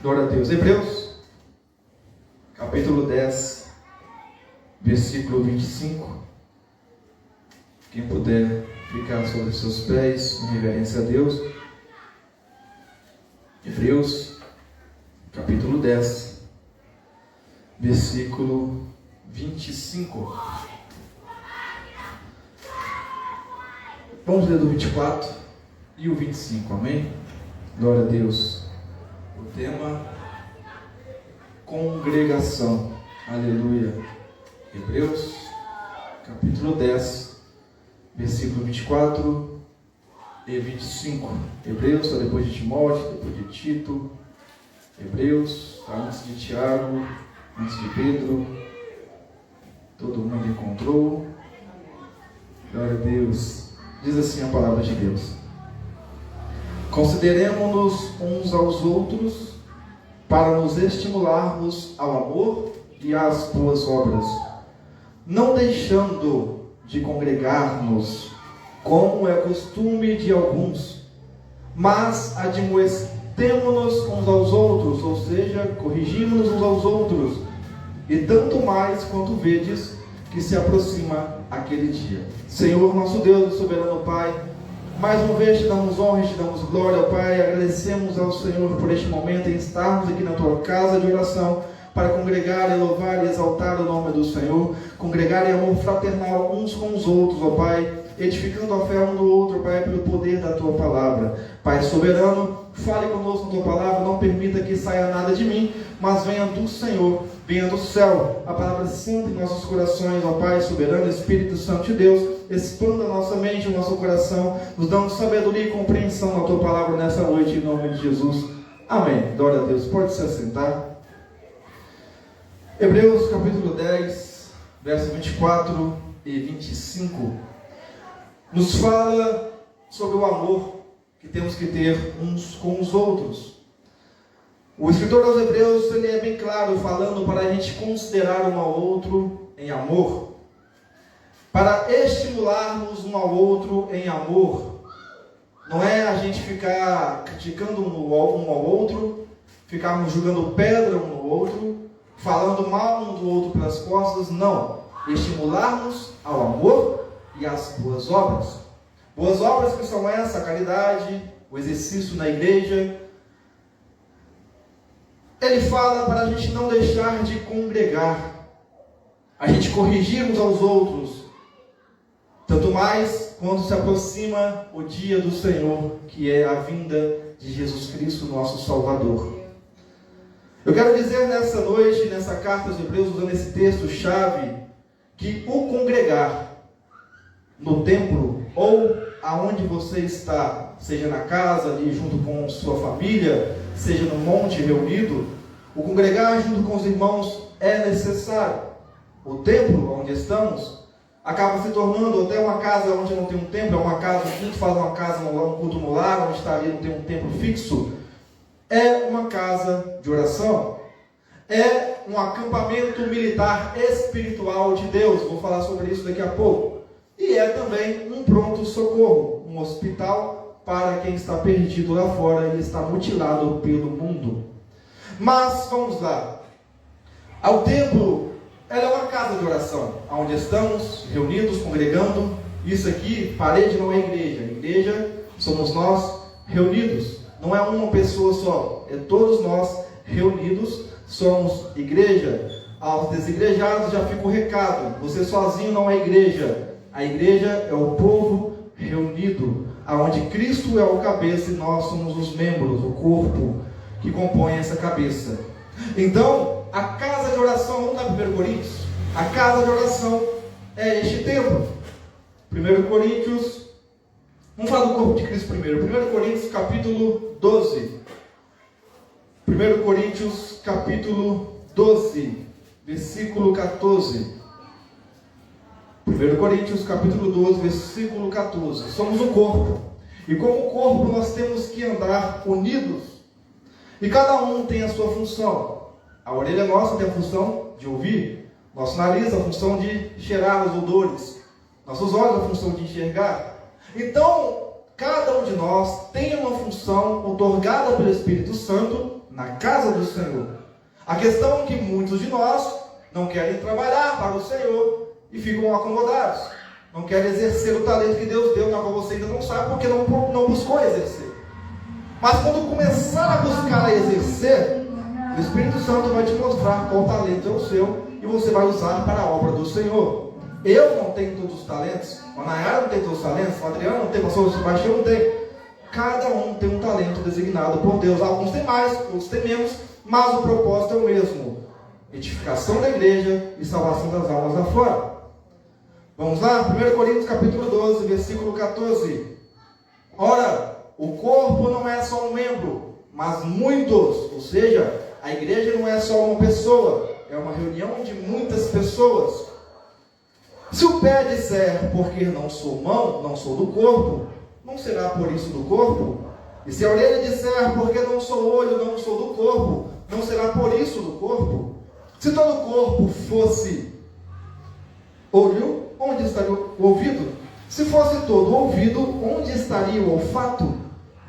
Glória a Deus. Hebreus, capítulo 10, versículo 25. Quem puder ficar sobre seus pés, em reverência a Deus. Hebreus, capítulo 10, versículo 25. Vamos ler do 24 e o 25, amém? Glória a Deus. O tema: congregação. Aleluia. Hebreus, capítulo 10, versículo 24 e 25. Hebreus está depois de Timóteo, depois de Tito. Hebreus está antes de Tiago, antes de Pedro. Todo mundo encontrou. Glória a Deus. Diz assim a palavra de Deus: consideremo-nos uns aos outros para nos estimularmos ao amor e às boas obras, não deixando de congregar-nos, como é costume de alguns, mas admoestemo-nos uns aos outros, ou seja, corrigimos-nos uns aos outros, e tanto mais quanto vedes que se aproxima aquele dia. Senhor, nosso Deus e soberano Pai, mais uma vez te damos honra e te damos glória, Pai. Agradecemos ao Senhor por este momento em estarmos aqui na tua casa de oração, para congregar e louvar e exaltar o nome do Senhor, congregar em amor fraternal uns com os outros, ó Pai, edificando a fé um do outro, Pai, pelo poder da tua palavra. Pai soberano, fale conosco na tua palavra, não permita que saia nada de mim, mas venha do Senhor, venha do céu, a palavra santa em nossos corações, ó Pai soberano, Espírito Santo de Deus, expanda a nossa mente, o nosso coração, nos dando sabedoria e compreensão na tua palavra nessa noite, em nome de Jesus. Amém. Glória a Deus. Pode se assentar. Hebreus capítulo 10, verso 24 e 25, nos fala sobre o amor que temos que ter uns com os outros. O escritor aos Hebreus, ele é bem claro, falando para a gente considerar um ao outro em amor, para estimularmos um ao outro em amor. Não é a gente ficar criticando um ao outro, ficarmos jogando pedra um no outro, falando mal um do outro pelas costas. Não. Estimularmos ao amor e às boas obras. Boas obras que são essa: a caridade, o exercício na igreja. Ele fala para a gente não deixar de congregar, a gente corrigir uns aos outros, tanto mais quando se aproxima o dia do Senhor, que é a vinda de Jesus Cristo, nosso Salvador. Eu quero dizer nessa noite, nessa carta aos Hebreus, usando esse texto-chave, que o congregar no templo, ou aonde você está, seja na casa, ali junto com sua família, seja no monte reunido, o congregar junto com os irmãos é necessário. O templo onde estamos acaba se tornando até uma casa onde não tem um templo, é uma casa, a gente faz uma casa, um culto no lar, onde está ali, não tem um templo fixo. É uma casa de oração, é um acampamento militar espiritual de Deus. Vou falar sobre isso daqui a pouco. E é também um pronto-socorro, um hospital para quem está perdido lá fora e está mutilado pelo mundo. Mas vamos lá. O templo, ela é uma casa de oração, onde estamos reunidos, congregando. Isso aqui, parede não é igreja. A igreja somos nós reunidos. Não é uma pessoa só, é todos nós reunidos, somos igreja. Aos desigrejados já fica o recado: você sozinho não é igreja. A igreja é o povo reunido, aonde Cristo é o cabeça e nós somos os membros, o corpo que compõe essa cabeça. Então, a casa de oração, vamos lá para 1 Coríntios, a casa de oração é este templo. 1 Coríntios, vamos falar do corpo de Cristo primeiro. 1 Coríntios capítulo 12. 1 Coríntios capítulo 12, versículo 14. 1 Coríntios capítulo 12, versículo 14. Somos um corpo. E como corpo nós temos que andar unidos. E cada um tem a sua função. A orelha nossa tem a função de ouvir. Nosso nariz a função de cheirar os odores. Nossos olhos a função de enxergar. Então, cada um de nós tem uma função otorgada pelo Espírito Santo na casa do Senhor. A questão é que muitos de nós não querem trabalhar para o Senhor e ficam acomodados. Não querem exercer o talento que Deus deu, na qual você ainda não sabe, porque não buscou exercer. Mas quando começar a buscar a exercer, o Espírito Santo vai te mostrar qual talento é o seu e você vai usar para a obra do Senhor. Eu não tenho todos os talentos, a Nayara não tem todos os talentos, o Adriano não tem, o pastor Sebastião não tem. Cada um tem um talento designado por Deus. Alguns têm mais, outros têm menos, mas o propósito é o mesmo: edificação da igreja e salvação das almas lá fora. Vamos lá? 1 Coríntios capítulo 12, versículo 14. Ora, o corpo não é só um membro, mas muitos. Ou seja, a igreja não é só uma pessoa, é uma reunião de muitas pessoas. Se o pé disser, porque não sou mão, não sou do corpo, não será por isso do corpo? E se a orelha disser, porque não sou olho, não sou do corpo, não será por isso do corpo? Se todo o corpo fosse olho, onde estaria o ouvido? Se fosse todo ouvido, onde estaria o olfato?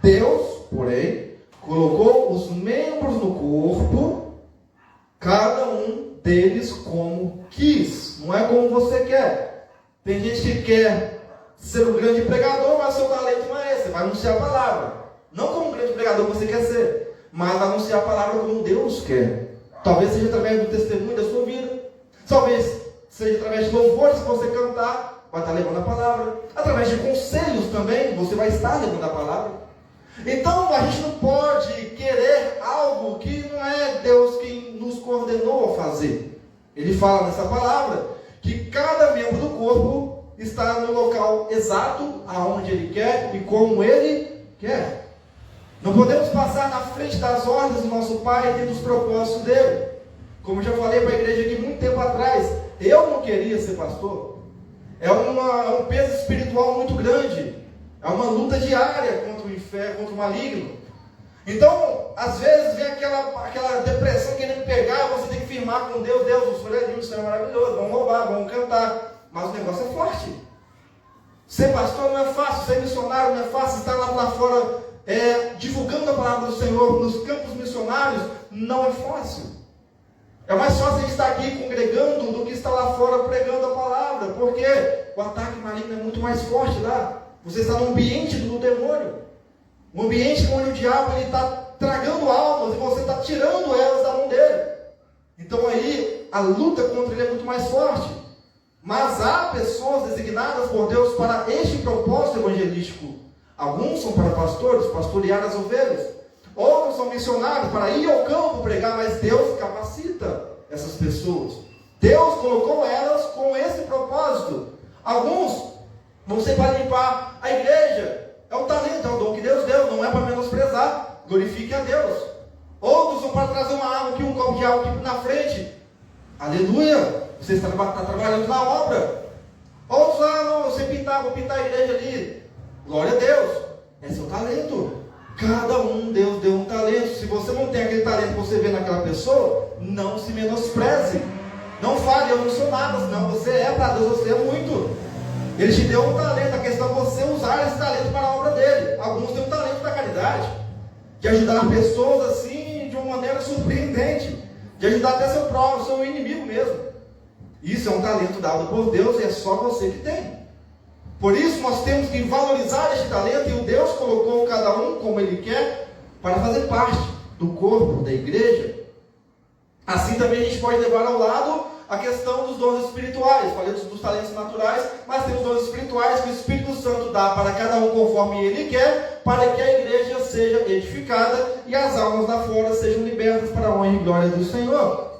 Deus, porém, colocou os membros no corpo, cada um deles como quis. Não é como você quer. Tem gente que quer ser um grande pregador, mas seu talento não é esse. Vai anunciar a palavra. Não como um grande pregador você quer ser, mas anunciar a palavra como Deus quer. Talvez seja através do testemunho da sua vida. Talvez seja através de louvores que você cantar, vai estar levando a palavra. Através de conselhos também, você vai estar levando a palavra. Então, a gente não pode querer algo que não é Deus quem nos coordenou a fazer. Ele fala nessa palavra que cada membro do corpo está no local exato, aonde ele quer e como ele quer. Não podemos passar na frente das ordens do nosso Pai e dos propósitos dele. Como eu já falei para a igreja aqui muito tempo atrás, eu não queria ser pastor. É um peso espiritual muito grande. É uma luta diária contra o inferno, contra o maligno. Então, às vezes vem aquela depressão querendo pegar, você tem que firmar com Deus. Deus, o Senhor é lindo, o Senhor é maravilhoso, vamos louvar, vamos cantar. Mas o negócio é forte. Ser pastor não é fácil, ser missionário não é fácil, estar lá fora divulgando a palavra do Senhor nos campos missionários não é fácil. É mais fácil a gente estar aqui congregando do que estar lá fora pregando a palavra, porque o ataque maligno é muito mais forte lá. Você está no ambiente do demônio, um ambiente onde o diabo está tragando almas e você está tirando elas da mão dele. Então aí a luta contra ele é muito mais forte. Mas há pessoas designadas por Deus para este propósito evangelístico. Alguns são para pastores, pastorear as ovelhas. Outros são missionários para ir ao campo pregar, mas Deus capacita essas pessoas. Deus colocou elas com esse propósito. Alguns vão ser para limpar a igreja. É um talento, é um dom que Deus deu, não é para menosprezar. Glorifique a Deus. Outros vão para trazer uma água aqui, um copo de água aqui na frente. Aleluia! Você está trabalhando na obra. Outros, não, você vou pintar a igreja ali. Glória a Deus. É seu talento. Cada um, Deus deu um talento. Se você não tem aquele talento que você vê naquela pessoa, não se menospreze. Não fale, eu não sou nada. Não, você é para Deus, você é muito. Ele te deu um talento. A questão é você usar esse talento para a obra dele. Alguns têm um talento da caridade, de ajudar pessoas assim, de uma maneira surpreendente, de ajudar até seu inimigo mesmo. Isso é um talento dado por Deus e é só você que tem. Por isso nós temos que valorizar este talento, e o Deus colocou cada um como Ele quer para fazer parte do corpo da igreja. Assim também a gente pode levar ao lado a questão dos dons espirituais. Falei dos talentos naturais, mas temos dons espirituais que o Espírito Santo dá para cada um conforme Ele quer, para que a igreja seja edificada e as almas lá fora sejam libertas para a honra e glória do Senhor.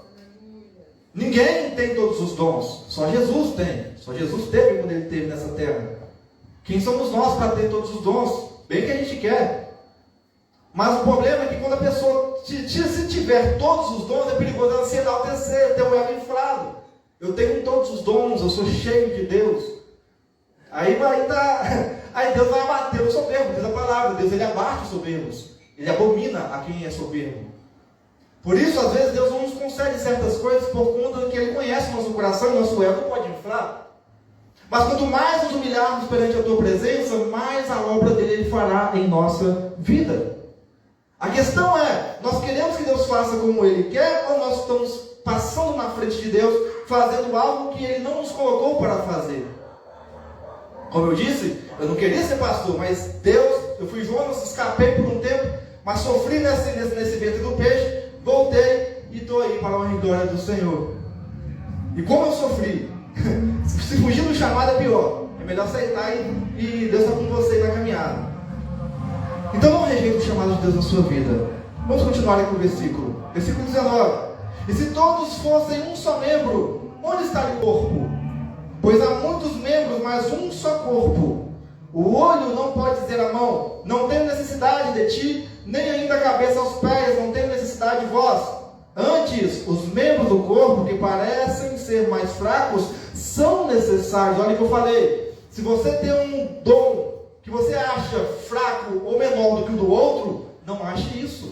Ninguém tem todos os dons, só Jesus tem. Só Jesus teve quando Ele esteve nessa terra. Quem somos nós para ter todos os dons? Bem que a gente quer. Mas o problema é que quando a pessoa, se tiver todos os dons, é perigoso ela se enaltecer, ter um ego inflado. Eu tenho todos os dons, eu sou cheio de Deus. Aí Deus vai abater o soberbo, diz a palavra. Deus, Ele abate os soberbos. Ele abomina a quem é soberbo. Por isso, às vezes, Deus não nos concede certas coisas por conta que Ele conhece o nosso coração e o nosso ego pode inflar. Mas quanto mais nos humilharmos perante a Tua presença, mais a obra dele Ele fará em nossa vida. A questão é, nós queremos que Deus faça como Ele quer, ou nós estamos passando na frente de Deus, fazendo algo que Ele não nos colocou para fazer? Como eu disse, eu não queria ser pastor, mas Deus, eu fui Jonas, escapei por um tempo, mas sofri nesse ventre do peixe, voltei e estou aí para a honra e glória do Senhor. E como eu sofri, se fugir do chamado é pior, é melhor aceitar e Deus está com você na caminhada. Então não rejeite o chamado de Deus na sua vida. Vamos continuar aqui com o versículo 19. E se todos fossem um só membro, onde estaria o corpo? Pois há muitos membros, mas um só corpo. O olho não pode dizer à mão, não tenho necessidade de ti, nem ainda a cabeça aos pés, não tenho necessidade de vós. Antes, os membros do corpo que parecem ser mais fracos são necessários. Olha o que eu falei. Se você tem um dom que você acha fraco ou menor do que o do outro, não ache isso.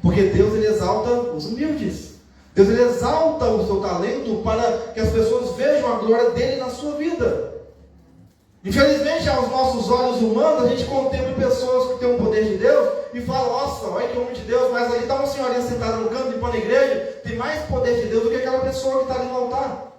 Porque Deus, Ele exalta os humildes. Deus, Ele exalta o seu talento para que as pessoas vejam a glória dEle na sua vida. Infelizmente, aos nossos olhos humanos, a gente contempla pessoas que têm o poder de Deus e fala, nossa, olha que homem de Deus, mas ali está uma senhorinha sentada no canto, limpando a igreja, tem mais poder de Deus do que aquela pessoa que está ali no altar.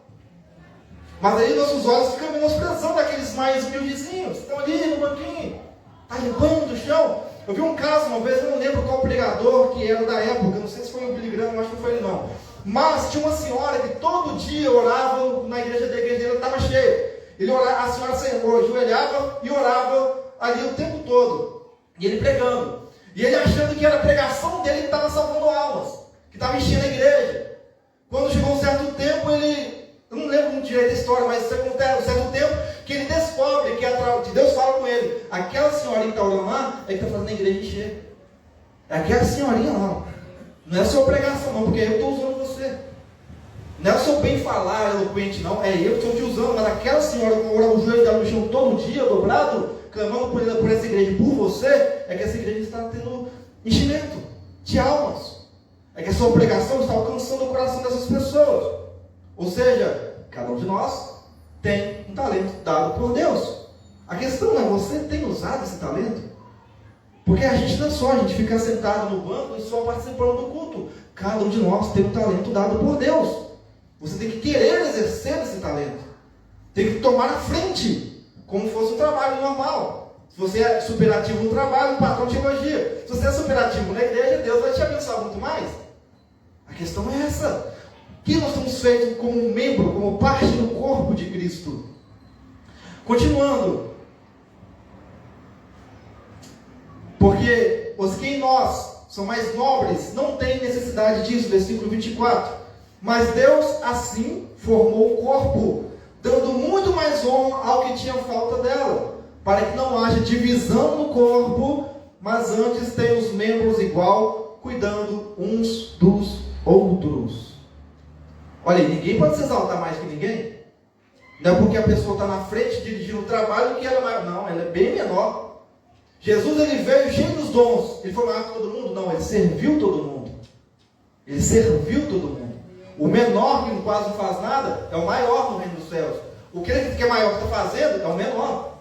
Mas aí nossos olhos ficam menosprezando aqueles mais humildezinhos, estão ali no banquinho, está limpando o chão. Eu vi um caso uma vez, eu não lembro qual pregador que era da época, não sei se foi o Billy Graham, acho que não foi ele não. Mas tinha uma senhora que todo dia orava na igreja dele, estava cheia. A senhora ajoelhava e orava ali o tempo todo. E ele pregando. E ele achando que era a pregação dele que estava salvando almas, que estava enchendo a igreja. Quando chegou um certo tempo, eu não lembro muito direito da história, mas chegou um certo tempo que ele descobre que Deus fala com ele. Aquela senhorinha que está orando lá, é que está fazendo a igreja encher. É aquela senhorinha lá. Não é a sua pregação não, porque eu estou usando você. Não é o seu bem falar eloquente não, é eu que estou te usando. Mas aquela senhora que ora o joelho dela no chão todo dia, dobrado, clamando por essa igreja, por você, é que essa igreja está tendo enchimento de almas. É que a sua pregação está alcançando o coração dessas pessoas. Ou seja, cada um de nós tem um talento dado por Deus. A questão é, você tem usado esse talento? Porque a gente não é só a gente ficar sentado no banco e só participando do culto. Cada um de nós tem um talento dado por Deus. Você tem que querer exercer esse talento. Tem que tomar a frente, como fosse um trabalho normal. Se você é superativo no trabalho, o patrão te elogia. Se você é superativo na igreja, Deus vai te abençoar muito mais. A questão é essa. O que nós estamos feitos como membro, como parte do corpo de Cristo? Continuando. Porque os que em nós são mais nobres não têm necessidade disso. Versículo 24. Mas Deus assim formou o corpo, dando muito mais honra ao que tinha falta dela, para que não haja divisão no corpo, mas antes tenha os membros igual, cuidando uns dos outros. Olha aí, ninguém pode se exaltar mais que ninguém. Não é porque a pessoa está na frente dirigindo o trabalho que ela é maior. Não, ela é bem menor. Jesus, ele veio cheio dos dons. Ele foi maior que todo mundo? Não, ele serviu todo mundo. Ele serviu todo mundo. O menor que quase não faz nada é o maior no reino dos céus. O que é maior que está fazendo é o menor.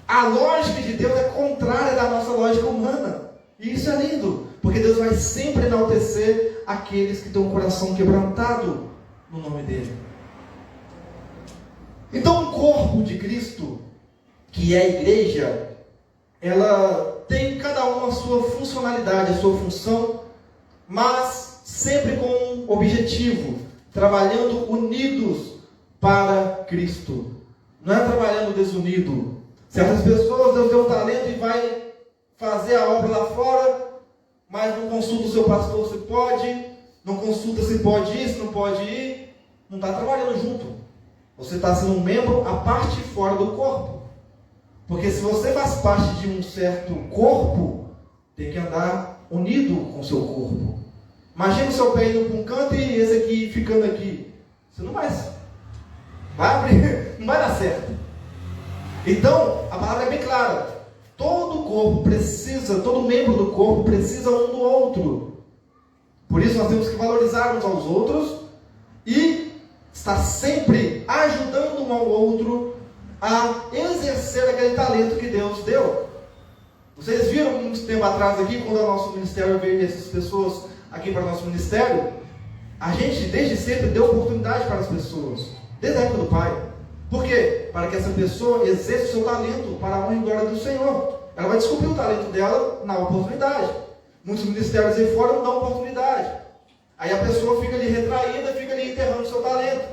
A lógica de Deus é contrária da nossa lógica humana. E isso é lindo, porque Deus vai sempre enaltecer aqueles que têm um coração quebrantado no nome dele. Então o corpo de Cristo, que é a igreja, ela tem cada uma a sua funcionalidade, a sua função, mas sempre com um objetivo, trabalhando unidos para Cristo. Não é trabalhando desunido. Certas pessoas, Deus deu um talento e vai fazer a obra lá fora, mas não consulta o seu pastor se pode, não consulta se pode ir, se não pode ir, não está trabalhando junto. Você está sendo um membro à parte fora do corpo. Porque se você faz parte de um certo corpo, tem que andar unido com o seu corpo. Imagina o seu pé indo para um canto e esse aqui ficando aqui. Você não vai abrir, não vai dar certo. Então, a palavra é bem clara. Todo corpo precisa, todo membro do corpo precisa um do outro. Por isso nós temos que valorizar uns aos outros e estar sempre ajudando um ao outro a exercer aquele talento que Deus deu. Vocês viram muito tempo atrás aqui, quando o nosso ministério veio essas pessoas aqui para o nosso ministério? A gente, desde sempre, deu oportunidade para as pessoas, desde a época do Pai. Por quê? Para que essa pessoa exerça o seu talento para a honra e glória do Senhor. Ela vai descobrir o talento dela na oportunidade. Muitos ministérios aí fora não dão oportunidade. Aí a pessoa fica ali retraída, fica ali enterrando o seu talento.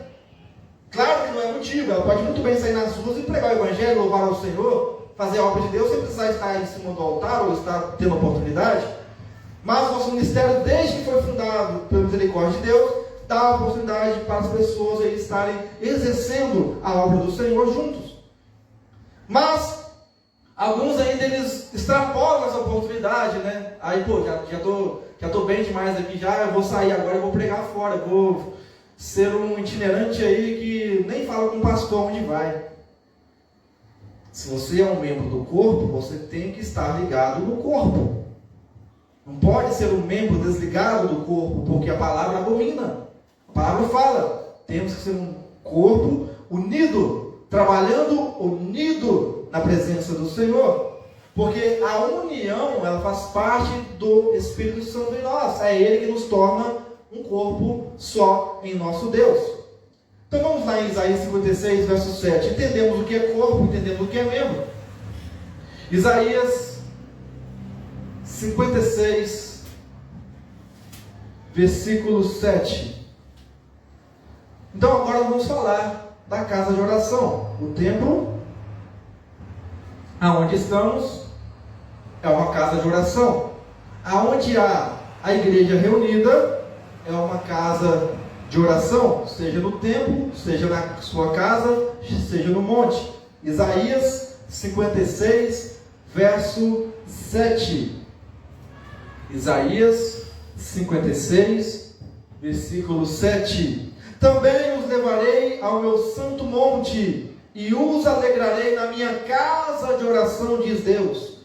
Claro que não é motivo, ela pode muito bem sair nas ruas e pregar o Evangelho, louvar ao Senhor, fazer a obra de Deus, sem precisar estar em cima do altar ou estar tendo oportunidade. Mas o nosso ministério, desde que foi fundado pela misericórdia de Deus, dá a oportunidade para as pessoas aí estarem exercendo a obra do Senhor juntos. Mas alguns ainda eles extrapolam essa oportunidade, né? Aí, pô, já tô bem demais aqui, eu vou sair agora, eu vou pregar fora, eu vou ser um itinerante aí que nem fala com o pastor onde vai. Se você é um membro do corpo, você tem que estar ligado no corpo. Não pode ser um membro desligado do corpo, porque a palavra abomina. A palavra fala, temos que ser um corpo unido, trabalhando unido na presença do Senhor. Porque a união, ela faz parte do Espírito Santo em nós. É Ele que nos torna um corpo só em nosso Deus. Então vamos lá em Isaías 56, verso 7. Entendemos o que é corpo, entendemos o que é membro. Isaías 56, versículo 7. Então agora vamos falar da casa de oração. O templo, aonde estamos, é uma casa de oração. Aonde há a igreja reunida, é uma casa de oração, seja no templo, seja na sua casa, seja no monte. Isaías 56, verso 7. Isaías 56, versículo 7. Também os levarei ao meu santo monte, e os alegrarei na minha casa de oração, diz Deus.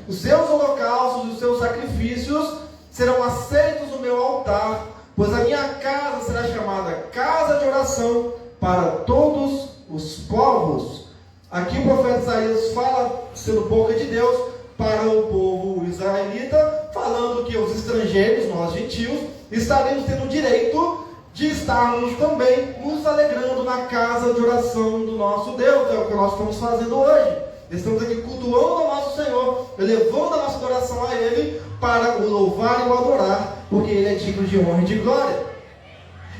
Os seus holocaustos e os seus sacrifícios serão aceitos no meu altar, pois a minha casa será chamada casa de oração para todos os povos. Aqui o profeta Isaías fala, sendo boca de Deus, para o povo israelita, falando que os estrangeiros, nós gentios, estaremos tendo o direito de estarmos também nos alegrando na casa de oração do nosso Deus. É o que nós estamos fazendo hoje. Estamos aqui cultuando o nosso Senhor, elevando a nossa adoração a Ele, para o louvar e o adorar, porque Ele é digno de honra e de glória.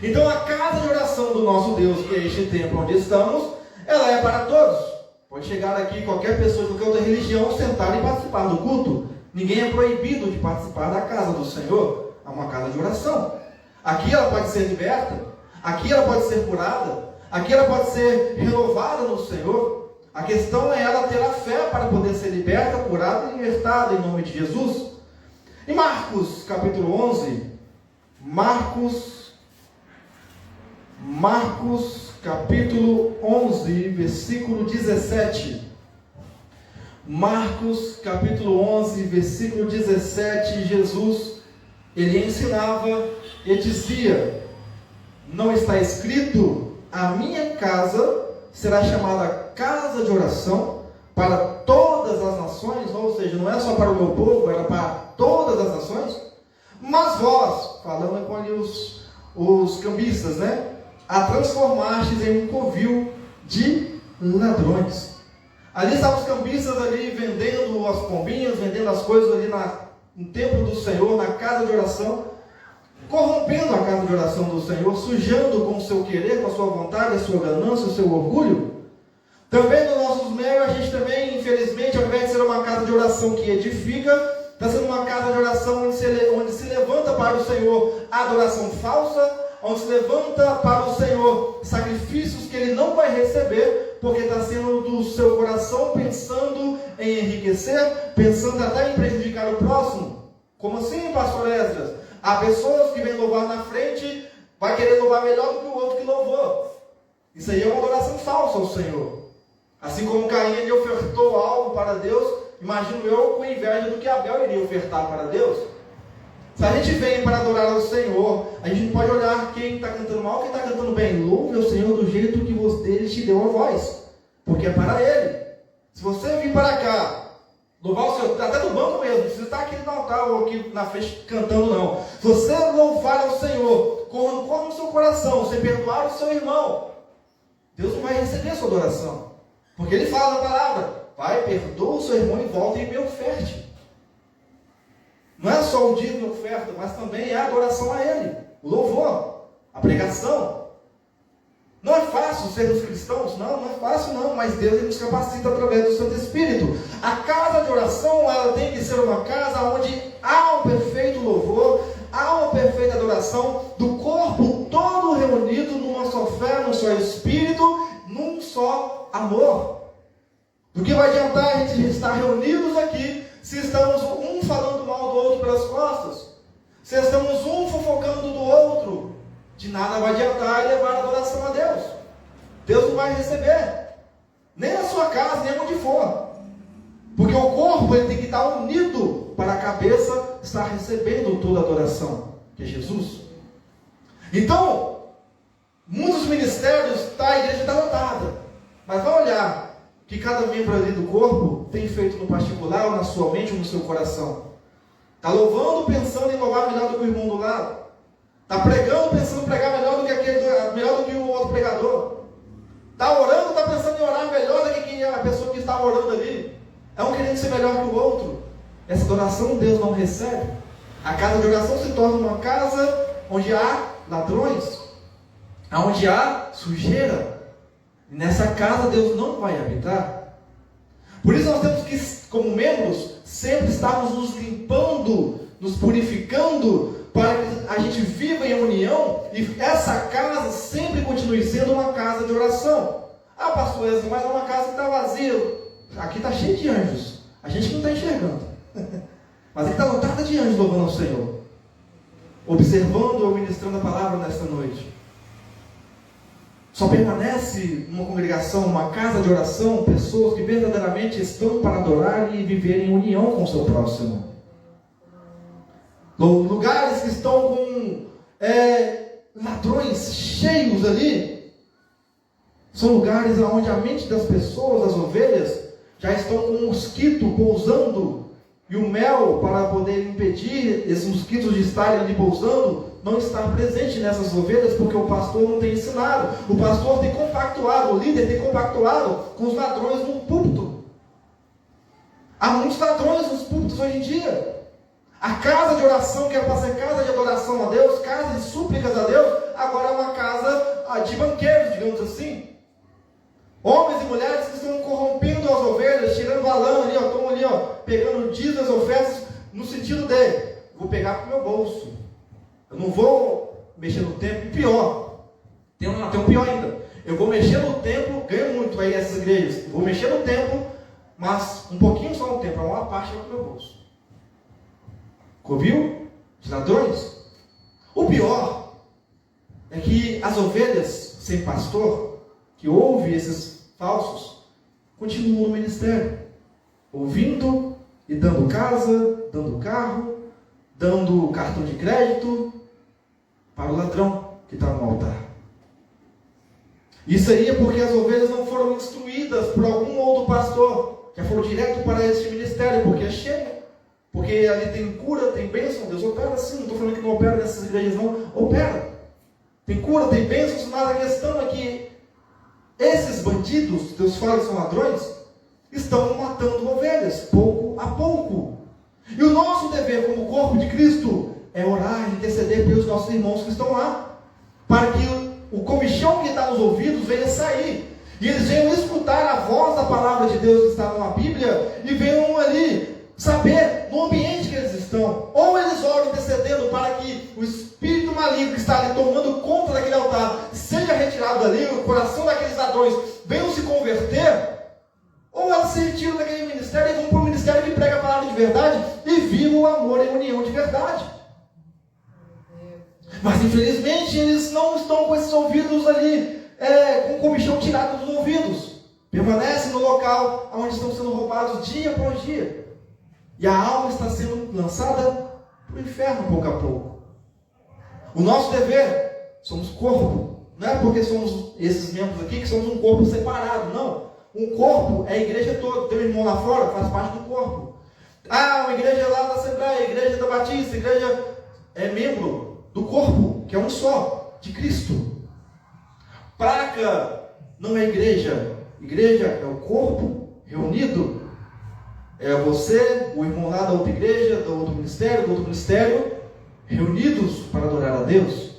Então a casa de oração do nosso Deus, que é este templo onde estamos, ela é para todos. Pode chegar aqui qualquer pessoa de qualquer outra religião, sentar e participar do culto. Ninguém é proibido de participar da casa do Senhor. É uma casa de oração. Aqui ela pode ser liberta, aqui ela pode ser curada, aqui ela pode ser renovada no Senhor. A questão é ela ter a fé para poder ser liberta, curada e libertada em nome de Jesus. Em Marcos capítulo 11, Marcos capítulo 11, versículo 17. Marcos capítulo 11, versículo 17, Jesus, ele ensinava e dizia: não está escrito, a minha casa será chamada casa de oração para todas as nações, ou seja, não é só para o meu povo, era para todas as nações. Mas vós, falando com ali os cambistas, né, a transformastes em um covil de ladrões. Ali estavam os cambistas ali vendendo as pombinhas, vendendo as coisas ali no templo do Senhor, na casa de oração, corrompendo a casa de oração do Senhor, sujando com o seu querer, com a sua vontade, a sua ganância, o seu orgulho. Também nos nossos meios, a gente também, infelizmente, ao invés de ser uma casa de oração que edifica, está sendo uma casa de oração onde se levanta para o Senhor a adoração falsa, onde se levanta para o Senhor sacrifícios que Ele não vai receber, porque está sendo do seu coração pensando em enriquecer, pensando até em prejudicar o próximo. Como assim, pastor Esdras? Há pessoas que vêm louvar na frente, vai querer louvar melhor do que o outro que louvou. Isso aí é uma adoração falsa ao Senhor. Assim como Caim ele ofertou algo para Deus, imagino eu com inveja do que Abel iria ofertar para Deus. Se a gente vem para adorar ao Senhor, a gente não pode olhar quem está cantando mal, quem está cantando bem. Louve ao Senhor do jeito que Ele te deu a voz, porque é para Ele. Se você vir para cá, Louvar o Senhor, até do banco mesmo, não precisa estar aqui no altar ou aqui na frente cantando, não. Se você louvar ao Senhor com rancor no seu coração, você perdoar o seu irmão, Deus não vai receber a sua adoração. Porque Ele fala na palavra: vai, perdoa o seu irmão e volta e me oferte. Não é só o dia de oferta, mas também é a adoração a Ele, o louvor, a pregação. Não é fácil sermos cristãos? Não, não é fácil não, mas Deus nos capacita através do Santo Espírito. A casa de oração, ela tem que ser uma casa onde há um perfeito louvor, há uma perfeita adoração do corpo todo reunido numa só fé, num só Espírito, num só amor. Do que vai adiantar a gente estar reunidos aqui se estamos um falando mal do outro pelas costas? Se estamos um fofocando do outro? De nada vai adiantar levar a adoração a Deus. Deus não vai receber, nem na sua casa, nem onde for. Porque o corpo ele tem que estar unido para a cabeça estar recebendo toda a adoração, que é Jesus. Então, muitos ministérios, a igreja está lotada. Mas vai olhar que cada membro ali do corpo tem feito no particular, ou na sua mente, ou no seu coração. Está louvando, pensando em louvar melhor do que o irmão do lado. Está pregando, pensando em pregar melhor do que o outro pregador. Está orando, está pensando em orar melhor do que a pessoa que está orando ali. É um querendo ser melhor que o outro. Essa adoração Deus não recebe. A casa de oração se torna uma casa onde há ladrões, onde há sujeira. E nessa casa Deus não vai habitar. Por isso nós temos que, como membros, sempre estarmos nos limpando, nos purificando, para que a gente viva em união e essa casa sempre continue sendo uma casa de oração. Ah, pastor, mas é uma casa que está vazia. Aqui está cheio de anjos. A gente não está enxergando. Mas aqui está lotada de anjos louvando ao Senhor, observando ou ministrando a palavra nesta noite. Só permanece uma congregação, uma casa de oração, pessoas que verdadeiramente estão para adorar e viver em união com o seu próximo. Lugares que estão com ladrões cheios ali, são lugares onde a mente das pessoas, das ovelhas, já estão com um mosquito pousando, e o mel, para poder impedir esses mosquitos de estarem ali pousando, não está presente nessas ovelhas, porque o pastor não tem ensinado. O pastor tem compactuado, o líder tem compactuado com os ladrões no púlpito. Há muitos ladrões nos púlpitos hoje em dia. A casa de oração, que era para ser casa de adoração a Deus, casa de súplicas a Deus, agora é uma casa de banqueiros, digamos assim. Homens e mulheres que estão corrompendo as ovelhas, tirando a lã ali, estão ali, pegando dívidas, ofertas, no sentido de, vou pegar para o meu bolso. Eu não vou mexer no templo. E pior, tem um pior ainda. Eu vou mexer no templo, ganho muito aí essas igrejas. Vou mexer no templo, mas um pouquinho só no templo, uma parte vai para o meu bolso. Ouviu? Os ladrões. O pior é que as ovelhas sem pastor, que ouvem esses falsos, continuam no ministério, ouvindo e dando casa, dando carro, dando cartão de crédito para o ladrão que está no altar. Isso aí é porque as ovelhas não foram instruídas por algum outro pastor, já foram direto para este ministério, porque é cheio. Porque ali tem cura, tem bênção, Deus opera sim, não estou falando que não opera nessas igrejas não, opera. Tem cura, tem bênçãos, mas a questão é que esses bandidos, Deus fala que são ladrões, estão matando ovelhas, pouco a pouco. E o nosso dever como corpo de Cristo é orar e interceder pelos nossos irmãos que estão lá, para que o comichão que está nos ouvidos venha sair, e eles venham escutar a voz da palavra de Deus que está na Bíblia, e venham ali saber no ambiente que eles estão. Ou eles oram intercedendo para que o espírito maligno que está ali tomando conta daquele altar seja retirado dali, o coração daqueles ladrões venham se converter, ou elas se retiram daquele ministério e vão para o ministério que prega a palavra de verdade e vivam o amor e a união de verdade. Mas infelizmente eles não estão com esses ouvidos ali, com o comichão tirado dos ouvidos. Permanecem no local onde estão sendo roubados dia por dia. E a alma está sendo lançada para o inferno pouco a pouco. O nosso dever, somos corpo. Não é porque somos esses membros aqui que somos um corpo separado, não. Um corpo é a igreja toda. Tem um irmão lá fora, faz parte do corpo. Ah, uma igreja lá da Assembleia, igreja da Batista, igreja é membro do corpo, que é um só, de Cristo. Placa não é igreja. Igreja é o corpo reunido. É você, o irmão lá da outra igreja, do outro ministério, reunidos para adorar a Deus.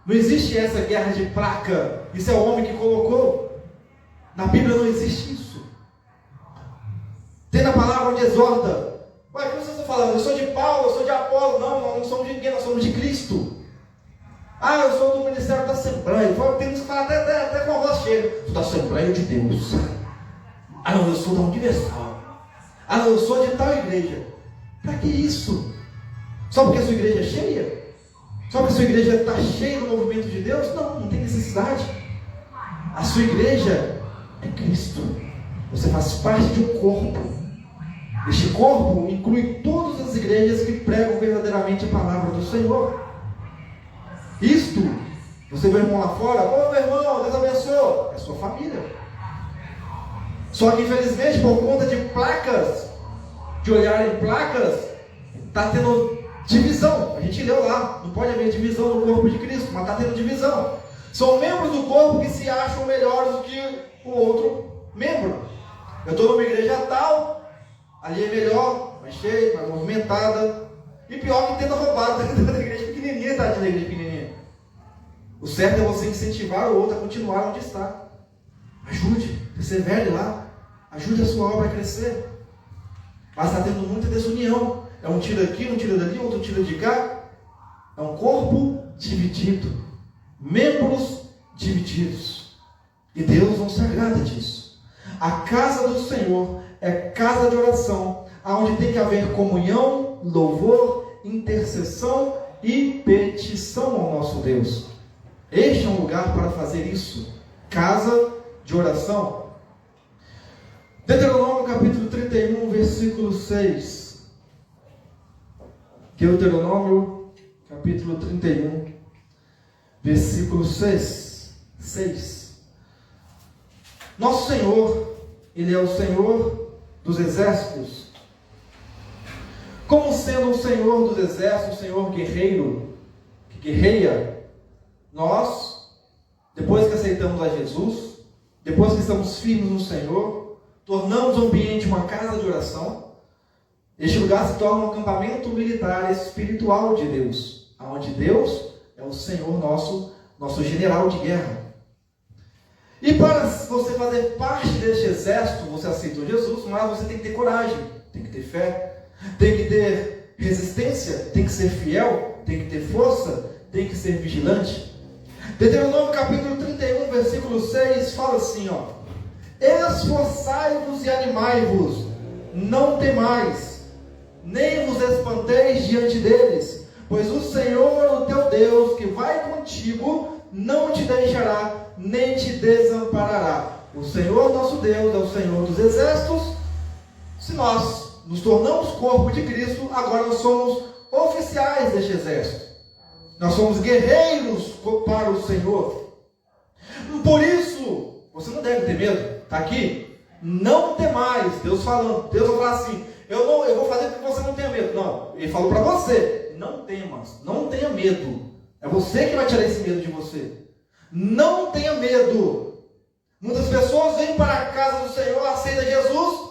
Não existe essa guerra de placa. Isso é o homem que colocou. Na Bíblia não existe isso. Tem na palavra onde exorta. Ué, o que vocês estão falando? Eu sou de Paulo, eu sou de Apolo. Não, nós não somos de ninguém, nós somos de Cristo. Ah, eu sou do ministério da Assembleia. Temos que falar até com a voz cheia. Sou da Assembleia de Deus. Ah, não, eu sou da Universal. Ah, não, eu sou de tal igreja. Para que isso? Só porque a sua igreja é cheia? Só porque a sua igreja está cheia do movimento de Deus? Não, não tem necessidade. A sua igreja é Cristo. Você faz parte de um corpo. Este corpo inclui todas as igrejas que pregam verdadeiramente a palavra do Senhor. Isto, você vê o irmão lá fora, ô meu irmão, Deus abençoe, é sua família. Só que infelizmente, por conta de placas, de olhar em placas, está tendo divisão. A gente leu lá, não pode haver divisão no corpo de Cristo, mas está tendo divisão. São membros do corpo que se acham melhores do que o outro membro. Eu estou numa igreja tal, ali é melhor, mais cheia, mais movimentada. E pior que tenta roubar dentro da igreja pequenininha, tá? Da igreja pequenininha. O certo é você incentivar o outro a continuar onde está. Ajude, persevere lá. Ajude a sua obra a crescer. Mas está tendo muita desunião. É um tiro aqui, um tiro dali, outro tiro de cá. É um corpo dividido. Membros divididos. E Deus não se agrada disso. A casa do Senhor é casa de oração, onde tem que haver comunhão, louvor, intercessão e petição ao nosso Deus. Este é um lugar para fazer isso. Casa de oração. Deuteronômio capítulo 31, versículo 6. Deuteronômio capítulo 31, versículo 6. Nosso Senhor, Ele é o Senhor dos exércitos. Como sendo o Senhor dos exércitos, o Senhor guerreiro, que guerreia, nós, depois que aceitamos a Jesus, depois que estamos firmes no Senhor, tornamos o ambiente uma casa de oração. Este lugar se torna um acampamento militar espiritual de Deus, onde Deus é o Senhor nosso general de guerra. E para você fazer parte deste exército, você aceitou Jesus, mas você tem que ter coragem, tem que ter fé, tem que ter resistência, tem que ser fiel, tem que ter força, tem que ser vigilante. Deuteronômio capítulo 31, versículo 6, fala assim, esforçai-vos e animai-vos, não temais, nem vos espanteis diante deles, pois o Senhor, o teu Deus, que vai contigo, não te deixará, nem te desamparará. O Senhor nosso Deus é o Senhor dos exércitos. Se nós nos tornamos corpo de Cristo, agora nós somos oficiais deste exército. Nós somos guerreiros para o Senhor. Por isso, você não deve ter medo. Está aqui? Não temais. Deus falando. Deus vai falar assim, eu vou fazer para que você não tenha medo. Não, Ele falou para você, não temas, não tenha medo. É você que vai tirar esse medo de você. Não tenha medo. Muitas pessoas vêm para a casa do Senhor, aceitam Jesus,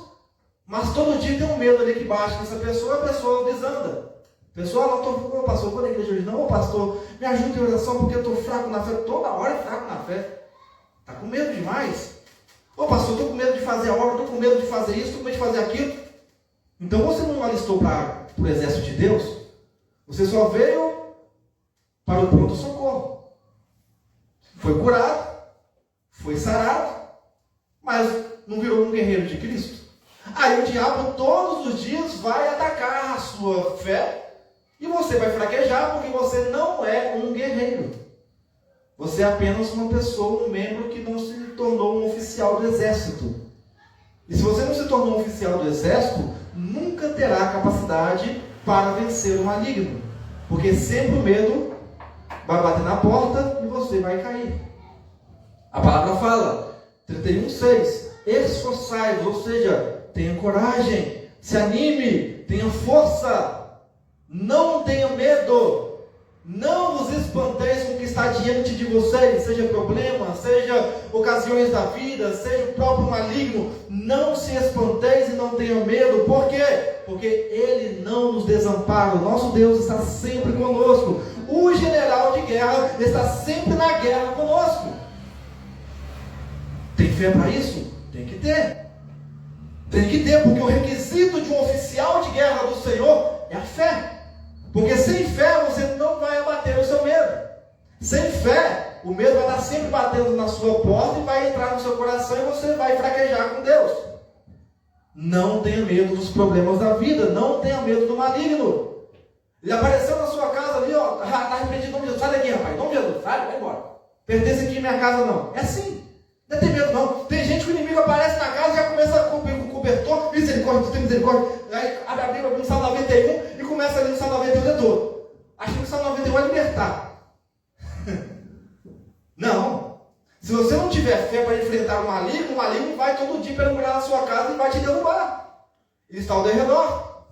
mas todo dia tem um medo ali que bate nessa pessoa, a pessoa desanda. Pessoal, não pastor, vou na igreja hoje não, pastor, me ajuda em oração porque eu estou fraco na fé, toda hora é fraco na fé. Está com medo demais. Pastor, estou com medo de fazer a obra, estou com medo de fazer isso, estou com medo de fazer aquilo. Então você não alistou para o exército de Deus, você só veio para o pronto-socorro. Foi curado, foi sarado, mas não virou um guerreiro de Cristo. Aí o diabo todos os dias vai atacar a sua fé e você vai fraquejar porque você não é um guerreiro. Você é apenas uma pessoa, um membro que não se tornou um oficial do exército. E se você não se tornou um oficial do exército, nunca terá capacidade para vencer o maligno. Porque sempre o medo vai bater na porta e você vai cair. A palavra fala, 31:6, esforçai-vos, ou seja, tenha coragem, se anime, tenha força, não tenha medo. Não vos espanteis com o que está diante de vocês, seja problema, seja ocasiões da vida, seja o próprio maligno. Não se espanteis e não tenham medo. Por quê? Porque Ele não nos desampara. O nosso Deus está sempre conosco. O general de guerra está sempre na guerra conosco. Tem fé para isso? Tem que ter. Tem que ter, porque o requisito de um oficial de guerra do Senhor é a fé. Porque sem fé você não vai abater o seu medo. Sem fé, o medo vai estar sempre batendo na sua porta e vai entrar no seu coração e você vai fraquejar com Deus. Não tenha medo dos problemas da vida. Não tenha medo do maligno. Ele apareceu na sua casa ali, ó, está arrependido em nome de Jesus. Sai daqui, rapaz, em nome de Jesus, sai, vai embora. Pertence aqui à minha casa não. É assim. Não tem medo não. Tem gente que o inimigo aparece na casa e já começa a cobrir com o cobertor. Misericórdia, tu tem misericórdia. Aí abre a Bíblia no Salmo 91 e começa ali no Salmo 91 o dia todo. Acho que o Salmo 91 é libertar. Não. Se você não tiver fé para enfrentar o maligno vai todo dia perambulhar na sua casa e vai te derrubar. Ele está ao redor.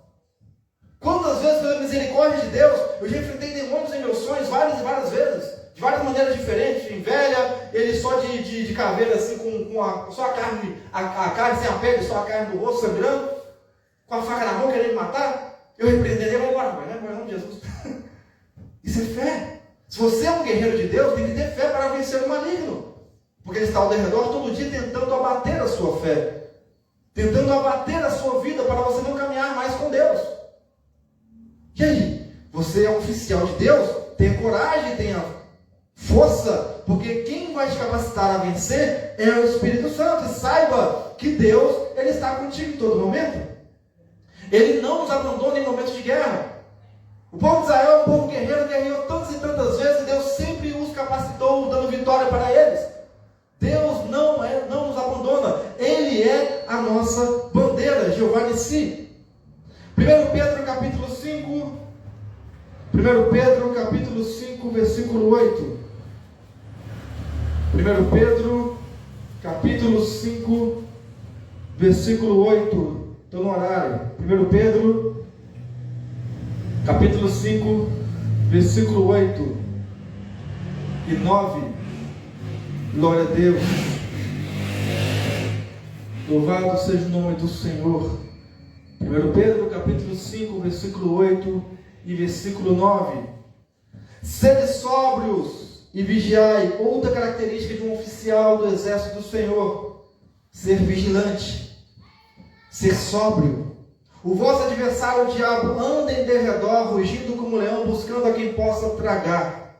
Quantas vezes, pela misericórdia de Deus, eu já enfrentei demônios em meus sonhos várias e várias vezes. De várias maneiras diferentes, em velha, ele só de caveira assim, só a carne, a carne sem a pele, só a carne do rosto sangrando, com a faca na mão querendo me matar, eu repreenderia, vai embora, em nome de Jesus. Isso é fé. Se você é um guerreiro de Deus, tem que ter fé para vencer o maligno, porque ele está ao redor todo dia tentando abater a sua fé, tentando abater a sua vida para você não caminhar mais com Deus. E aí? Você é um oficial de Deus? Tenha coragem, tenha força, porque quem vai te capacitar a vencer é o Espírito Santo. E saiba que Deus, Ele está contigo em todo momento. Ele não nos abandona em momentos de guerra. O povo de Israel é um povo guerreiro, guerreou tantas e tantas vezes, e Deus sempre os capacitou, dando vitória para eles. Deus não nos abandona. Ele é a nossa bandeira, Jeová Nissi. 1 Pedro capítulo 5, 1 Pedro capítulo 5, versículo 8. 1 Pedro, capítulo 5, versículo 8. Estou no horário. 1 Pedro, capítulo 5, versículo 8 e 9. Glória a Deus. Louvado seja o nome do Senhor. 1 Pedro, capítulo 5, versículo 8 e versículo 9. Sede sóbrios e vigiai. Outra característica de um oficial do exército do Senhor: ser vigilante, ser sóbrio. O vosso adversário, o diabo, anda em derredor, rugindo como leão, buscando a quem possa tragar.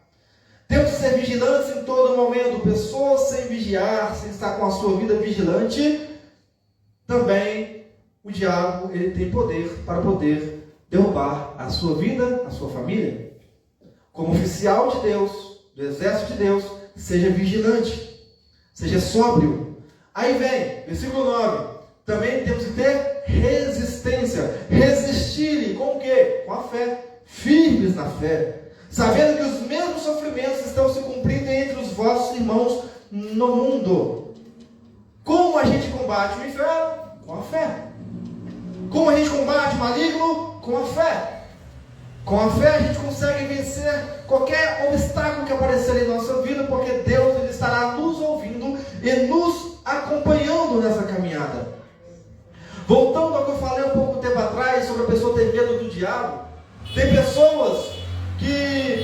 Temos que ser vigilantes em todo momento. Pessoas sem vigiar, sem estar com a sua vida vigilante, também o diabo, ele tem poder para poder derrubar a sua vida, a sua família. Como oficial de Deus, do exército de Deus, seja vigilante, seja sóbrio. Aí vem, versículo 9, também temos que ter resistência, resistir, com o quê? Com a fé, firmes na fé, sabendo que os mesmos sofrimentos estão se cumprindo entre os vossos irmãos no mundo. Como a gente combate o inferno? Com a fé. Como a gente combate o maligno? Com a fé. Com a fé a gente consegue vencer qualquer obstáculo que aparecer em nossa vida, porque Deus, Ele estará nos ouvindo e nos acompanhando nessa caminhada. Voltando ao que eu falei um pouco tempo atrás sobre a pessoa ter medo do diabo, tem pessoas que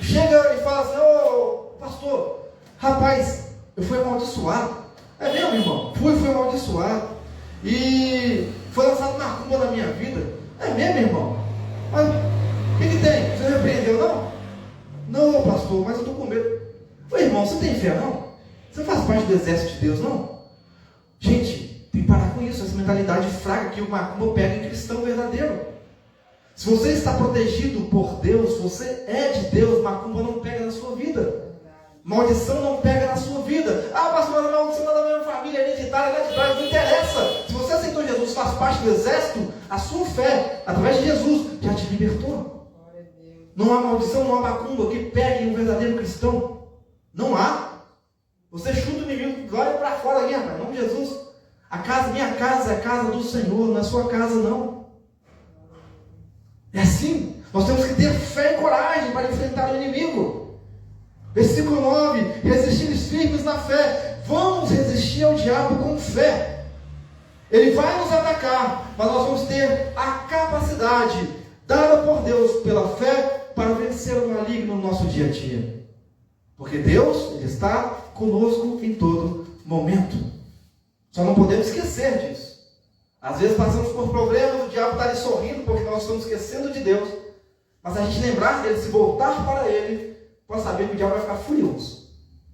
chegam e falam assim: ô pastor, rapaz, eu fui amaldiçoado. É mesmo, irmão? Fui amaldiçoado. E foi lançado macumba na minha vida. É mesmo, irmão? Mas o que tem? Você repreendeu, não? Não, pastor, mas eu estou com medo. Ô irmão, você tem fé, não? Você faz parte do exército de Deus, não? Gente, tem que parar com isso, essa mentalidade fraca que o macumba pega em cristão verdadeiro. Se você está protegido por Deus, você é de Deus, macumba não pega na sua vida. Maldição não pega na sua vida. Ah, pastor, mas a maldição é da minha família, hereditária, lá de trás, não interessa. Se você aceitou Jesus, faz parte do exército, a sua fé, através de Jesus, já te libertou. Não há maldição, não há macumba que pegue um verdadeiro cristão. Não há. Você chuta o inimigo, olha para fora aqui, rapaz, em nome de Jesus. Minha casa é a casa do Senhor, não é sua casa, não. É assim. Nós temos que ter fé e coragem para enfrentar o inimigo. Versículo 9: resistir firmes na fé. Vamos resistir ao diabo com fé. Ele vai nos atacar, mas nós vamos ter a capacidade dada por Deus pela fé para vencer o maligno no nosso dia a dia. Porque Deus, Ele está conosco em todo momento. Só não podemos esquecer disso. Às vezes passamos por problemas, o diabo está ali sorrindo porque nós estamos esquecendo de Deus. Mas se a gente lembrar dele, se voltar para Ele, pode saber que o diabo vai ficar furioso.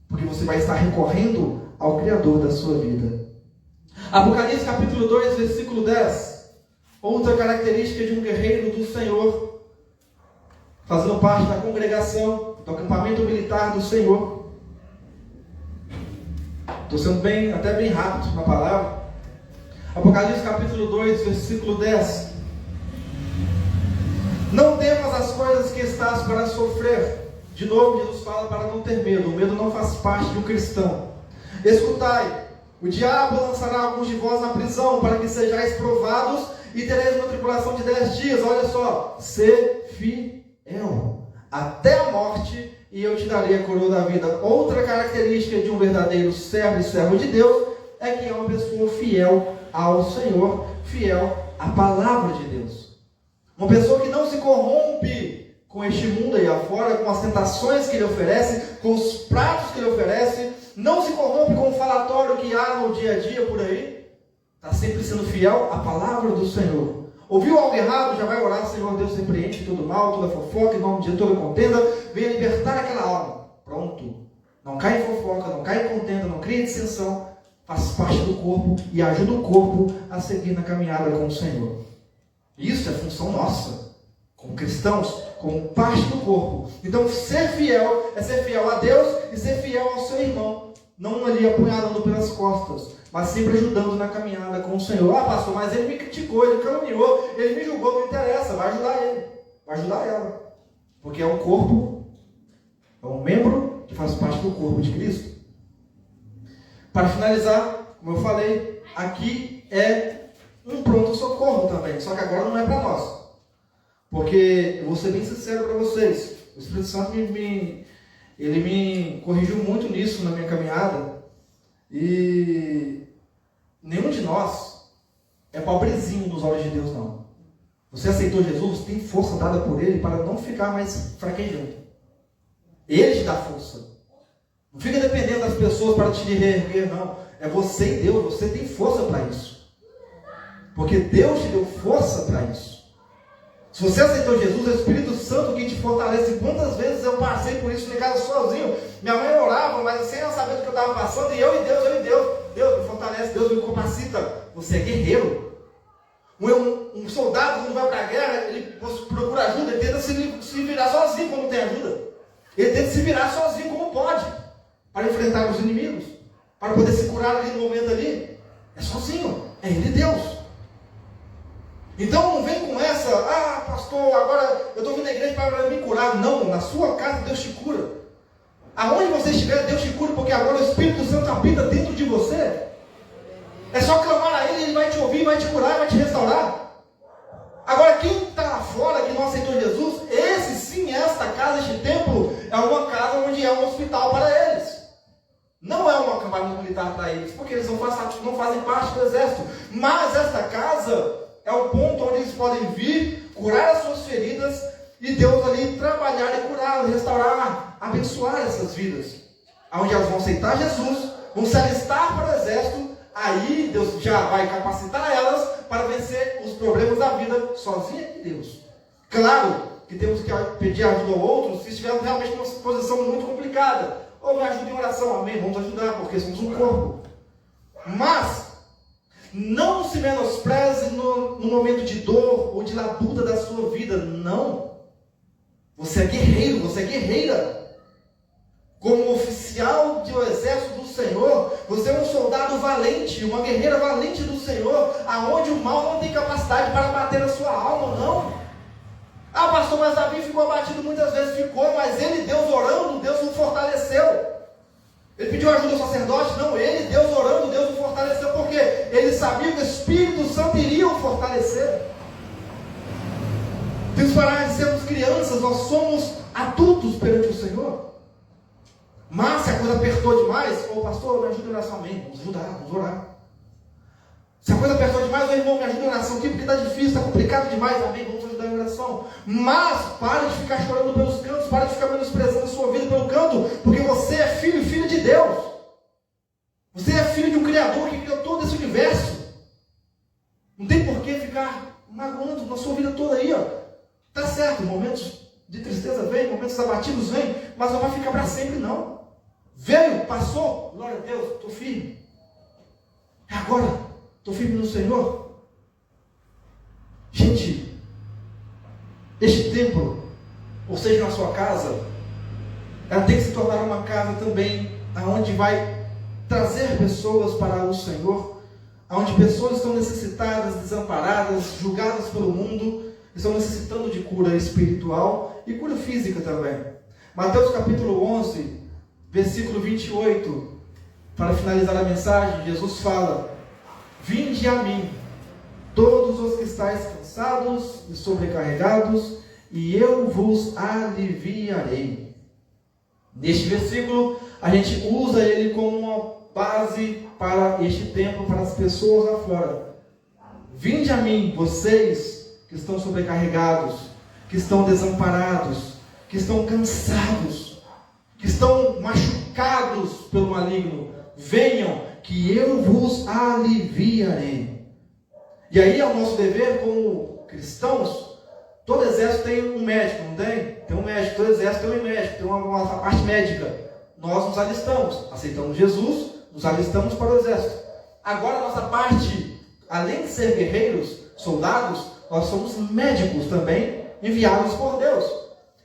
Porque você vai estar recorrendo ao Criador da sua vida. Apocalipse capítulo 2, versículo 10. Outra característica de um guerreiro do Senhor, fazendo parte da congregação, do acampamento militar do Senhor. Estou sendo até bem rápido na palavra. Apocalipse capítulo 2, versículo 10. Não temas as coisas que estás para sofrer. De novo, Jesus fala para não ter medo. O medo não faz parte de um cristão. Escutai, o diabo lançará alguns de vós na prisão, para que sejais provados, e tereis uma tribulação de 10 dias. Olha só, ser fiel até a morte, e eu te darei a coroa da vida. Outra característica de um verdadeiro servo e servo de Deus é que é uma pessoa fiel ao Senhor, fiel à palavra de Deus. Uma pessoa que não se corrompe com este mundo aí afora, com as tentações que ele oferece, com os pratos que ele oferece, não se corrompe com o falatório que há no dia a dia por aí, está sempre sendo fiel à palavra do Senhor. Ouviu algo errado, já vai orar: Senhor Deus, repreende todo mal, toda fofoca, em nome de toda contenda, venha libertar aquela alma. Pronto. Não cai em fofoca, não cai em contenda, não cria dissensão, faz parte do corpo e ajuda o corpo a seguir na caminhada com o Senhor. Isso é função nossa, como cristãos, como parte do corpo. Então, ser fiel é ser fiel a Deus e ser fiel ao seu irmão. Não ali apunhalando pelas costas, mas sempre ajudando na caminhada com o Senhor. Ah, pastor, mas ele me criticou, ele caluniou, ele me julgou, não interessa. Vai ajudar ele, vai ajudar ela. Porque é um corpo, é um membro que faz parte do corpo de Cristo. Para finalizar, como eu falei, aqui é um pronto-socorro também, só que agora não é para nós. Porque, eu vou ser bem sincero para vocês, o Espírito Santo ele me corrigiu muito nisso na minha caminhada, e nenhum de nós é pobrezinho nos olhos de Deus, não. Você aceitou Jesus, tem força dada por Ele para não ficar mais fraquejando. Ele te dá força. Não fica dependendo das pessoas para te reerguer, não. É você e Deus, você tem força para isso. Porque Deus te deu força para isso. Se você aceitou Jesus, é o Espírito Santo que te fortalece. Quantas vezes eu passei por isso em casa sozinho? Minha mãe orava, mas sem ela saber do que eu estava passando, e eu e Deus. Deus me fortalece, Deus me capacita. Você é guerreiro. Um soldado, quando vai para a guerra, ele procura ajuda, ele tenta se virar sozinho quando não tem ajuda. Ele tenta se virar sozinho como pode, para enfrentar os inimigos, para poder se curar ali no momento ali. É sozinho, é ele e Deus. Então não vem com essa: ah, pastor, agora eu estou vindo na igreja para me curar. Não, na sua casa Deus te cura. Aonde você estiver, Deus te cura, porque agora o Espírito Santo habita dentro de você. É só clamar a Ele, Ele vai te ouvir, vai te curar, vai te restaurar. Agora, quem está lá fora, que não aceitou Jesus, esse sim, esta casa, este templo, é uma casa onde é um hospital para eles. Não é um acampamento militar para eles, porque eles não fazem parte do exército. Mas esta casa é o ponto onde eles podem vir, curar as suas feridas, e Deus ali trabalhar e curar, restaurar, abençoar essas vidas. Onde elas vão aceitar Jesus, vão se alistar para o exército, aí Deus já vai capacitar elas para vencer os problemas da vida sozinha em Deus. Claro que temos que pedir ajuda ao outro se estivermos realmente numa posição muito complicada. Ou me ajuda em oração, amém, vamos ajudar, porque somos um corpo. Mas não se menospreze no momento de dor ou de labuta da sua vida. Não. Você é guerreiro, você é guerreira. Como oficial do exército do Senhor, você é um soldado valente, uma guerreira valente do Senhor, aonde o mal não tem capacidade para bater na sua alma, não. Ah, pastor, mas Davi ficou abatido muitas vezes. Ficou, mas ele, Deus orando, Deus o fortaleceu. Ele pediu ajuda ao sacerdote? Não, ele, Deus orando, Deus o fortaleceu, porque ele sabia que o Espírito Santo iria o fortalecer. Tenho parar de sermos crianças, nós somos adultos perante o Senhor. Mas se a coisa apertou demais, ô pastor, me ajuda em oração, amém, vamos ajudar, vamos orar. Se a coisa apertou demais, ô irmão, me ajuda em oração aqui, porque está difícil, está complicado demais, amém, vamos ajudar em oração. Mas pare de ficar chorando pelos cantos, pare de ficar menosprezando a sua vida pelo canto, porque você é filho e filha de Deus. Você é filho de um Criador que criou todo esse universo. Não tem por que ficar magoando na sua vida toda aí, ó. Tá certo, momentos de tristeza vem, momentos abatidos vem, mas não vai ficar para sempre, não. Veio, passou, glória a Deus, estou firme. Agora, estou firme no Senhor. Gente, este templo, ou seja, na sua casa, ela tem que se tornar uma casa também, aonde vai trazer pessoas para o Senhor, onde pessoas estão necessitadas, desamparadas, julgadas pelo mundo, estão necessitando de cura espiritual e cura física também. Mateus capítulo 11, versículo 28, para finalizar a mensagem, Jesus fala: vinde a mim, todos os que estáis cansados e sobrecarregados, e eu vos aliviarei. Neste versículo, a gente usa ele como uma base para este tempo, para as pessoas lá fora. Vinde a mim, vocês que estão sobrecarregados, que estão desamparados, que estão cansados, que estão machucados pelo maligno. Venham, que eu vos aliviarei. E aí é o nosso dever como cristãos. Todo exército tem um médico, não tem? Tem um médico, todo exército tem um médico, tem uma parte médica. Nós nos alistamos, aceitamos Jesus, nos alistamos para o exército. Agora a nossa parte, além de ser guerreiros, soldados, nós somos médicos também, enviados por Deus.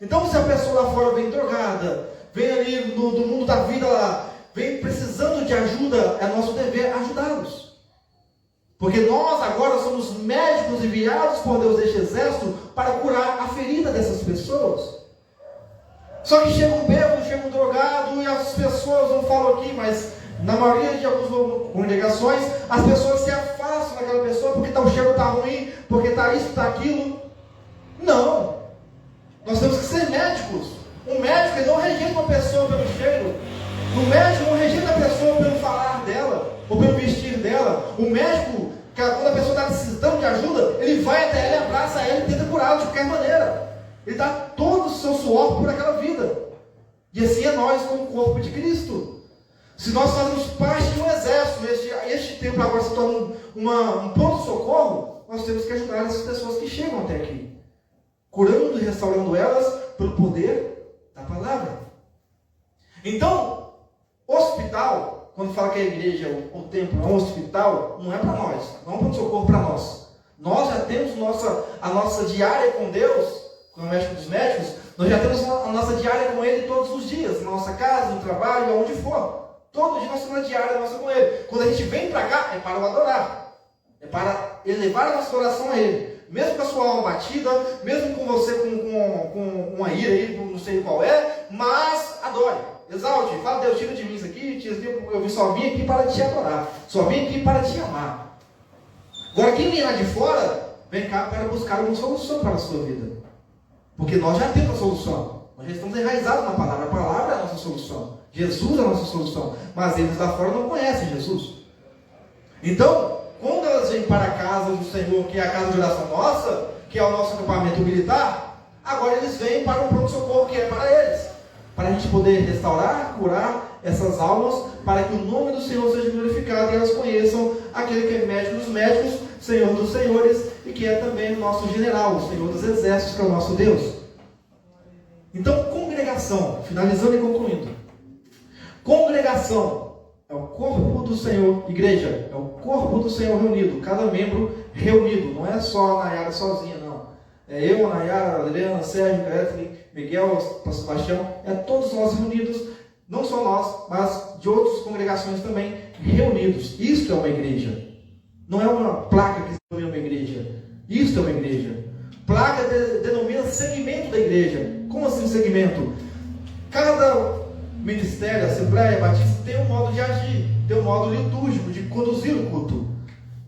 Então se a pessoa lá fora vem drogada, vem ali do mundo da vida lá, vem precisando de ajuda, é nosso dever ajudá-los. Porque nós agora somos médicos enviados por Deus deste exército para curar a ferida dessas pessoas. Só que chega um bêbado, chega um drogado, e as pessoas, não falo aqui, mas na maioria de algumas congregações, as pessoas se afastam daquela pessoa porque o cheiro está ruim, porque está isso, está aquilo. Não. Nós temos que ser médicos. Um médico não rejeita uma pessoa pelo cheiro. O médico não rejeita a pessoa pelo falar dela, ou pelo vestir dela. O médico, quando a pessoa está precisando de ajuda, ele vai até ela, abraça ela e tenta curá-la de qualquer maneira. Ele dá todo o seu suor por aquela vida. E assim é nós como o corpo de Cristo. Se nós fazemos parte de um exército, este templo agora se torna um pronto-socorro, nós temos que ajudar essas pessoas que chegam até aqui, curando e restaurando elas pelo poder da palavra. Então, hospital, quando fala que a igreja, o templo é um hospital, não é para nós, não é um pronto-socorro para nós. Nós já temos a nossa diária com Deus, com o médico dos médicos, nós já temos a nossa diária com Ele todos os dias, na nossa casa, no trabalho, aonde for. Todo dia nós temos uma diária nossa com Ele. Quando a gente vem para cá, é para o adorar. É para elevar a nossa oração a Ele. Mesmo com a sua alma batida, mesmo com você com uma ira aí, não sei qual é, mas adore, exalte, fala: Deus, tira de mim isso aqui, eu só vim aqui para te adorar, só vim aqui para te amar. Agora quem vem lá de fora, vem cá para buscar uma solução para a sua vida. Porque nós já temos a solução. Nós já estamos enraizados na palavra. A palavra é a nossa solução. Jesus é a nossa solução. Mas eles lá fora não conhecem Jesus. Então, quando elas vêm para a casa do Senhor, que é a casa de oração nossa, que é o nosso acampamento militar, agora eles vêm para o pronto-socorro que é para eles. Para a gente poder restaurar, curar essas almas, para que o nome do Senhor seja glorificado e elas conheçam aquele que é médico dos médicos, Senhor dos senhores, e que é também o nosso general, o Senhor dos exércitos, que é o nosso Deus. Então, congregação, finalizando e concluindo. Congregação é o corpo do Senhor, igreja, é o corpo do Senhor reunido, cada membro reunido, não é só a Nayara sozinha, não. É eu, a Nayara, a Adriana, Sérgio, Kathleen, Miguel, Pastor Sebastião, é todos nós reunidos, não só nós, mas de outras congregações também reunidos. Isto é uma igreja. Não é uma placa que denomina uma igreja. Isto é uma igreja. Placa denomina segmento da igreja. Como assim segmento? Cada ministério, Assembleia Batista tem um modo de agir, tem um modo litúrgico de conduzir o culto,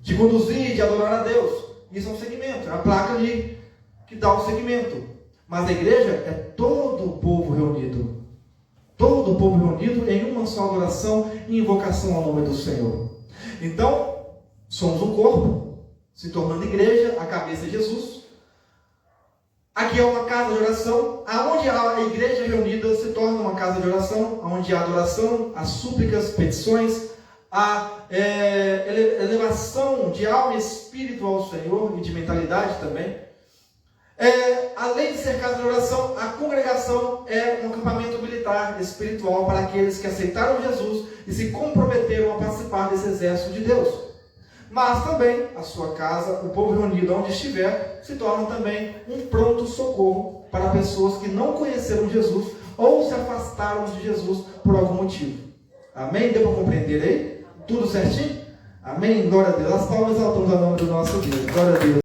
de conduzir, de adorar a Deus. Isso é um segmento, é a placa ali que dá o segmento. Mas a igreja é todo o povo reunido. Todo o povo reunido em uma só adoração e invocação ao nome do Senhor. Então, somos um corpo, se tornando igreja, a cabeça de Jesus. Aqui é uma casa de oração, aonde a igreja reunida se torna uma casa de oração, onde há adoração, as súplicas, petições, a elevação de alma e espírito ao Senhor e de mentalidade também. Além de ser casa de oração, a congregação é um acampamento militar espiritual para aqueles que aceitaram Jesus e se comprometeram a participar desse exército de Deus. Mas também a sua casa, o povo reunido onde estiver, se torna também um pronto socorro para pessoas que não conheceram Jesus ou se afastaram de Jesus por algum motivo. Amém? Deu para compreender aí? Tudo certinho? Amém? Glória a Deus. As palmas exaltamos o nome do nosso Deus. Glória a Deus.